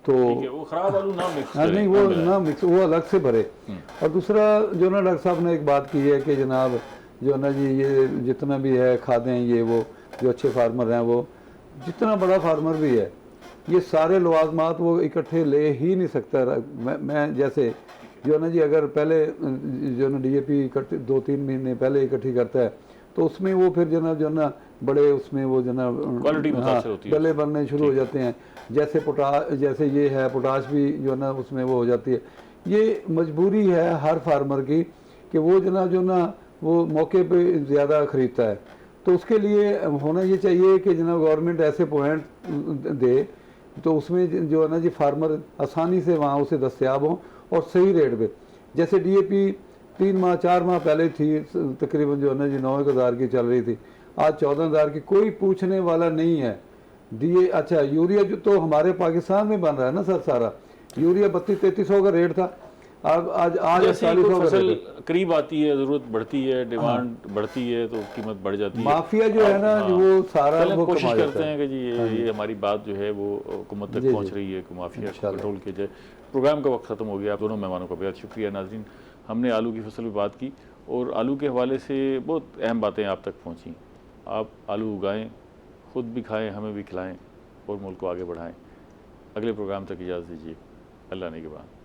तो ठीक है, वो खराब आलू ना मिक्स हाँ, करें, नहीं, ना वो मिलाएं। ना मिक्स, वो अलग से भरे। और दूसरा जो ना डॉक्टर साहब ने एक बात की है कि जनाब जो ना जी ये जितना भी है खादें, ये वो जो अच्छे फार्मर हैं, वो जितना बड़ा फार्मर भी है, ये सारे लवाजमात वो इकट्ठे ले ही नहीं सकता। मैं जैसे जो ना जी अगर पहले जो ना डीएपी इकट्ठे 2-3 महीने पहले इकट्ठी करता है, तो उसमें वो फिर जो ना बड़े उसमें वो जो ना क्वालिटी मुतासर होती है, गले बनने शुरू हो जाते हैं। जैसे पोटाश, जैसे ये है पोटाश भी जो ना उसमें वो हो जाती है। ये मजबूरी है हर फार्मर की कि वो जो ना वो मौके पे ज़्यादा ख़रीदता है। तो उसके लिए होना ये चाहिए कि जनाब गवर्नमेंट ऐसे पॉइंट दे तो उसमें जो है ना जी फार्मर आसानी से वहाँ उसे दस्तयाब हों और सही रेट पे। जैसे डीएपी 3 माह 4 माह पहले थी तकरीबन जो है ना जी 9,000 की चल रही थी, आज 14,000 की, कोई पूछने वाला नहीं है। डीए अच्छा यूरिया जो तो हमारे पाकिस्तान में बन रहा है ना सर, सारा यूरिया 3200-3300 का रेट था, अब आज जैसे ही 4800 कोई का फसल रेट है। करीब आती है, ज़रूरत बढ़ती है, डिमांड बढ़ती है, तो कीमत बढ़ जाती है। माफिया जो है ना हाँ, वो सारा चलें वो कोशिश कमा करते जाता हैं है। कि जी ये हमारी बात जो है वो हुकूमत तक जी, पहुंच जी। रही है कि माफिया को इंशाल्लाह। कंट्रोल किया जाए। प्रोग्राम का वक्त ख़त्म हो गया। आप दोनों मेहमानों का बेहद शुक्रिया। नाज़रीन, हमने आलू की फसल पर बात की और आलू के हवाले से बहुत अहम बातें आप तक पहुँची। आप आलू उगाएँ, ख़ुद भी खाएँ, हमें भी खिलाएँ और मुल्क को आगे बढ़ाएँ। अगले प्रोग्राम तक इजाज़त दीजिए। अल्लाह ने के बाद।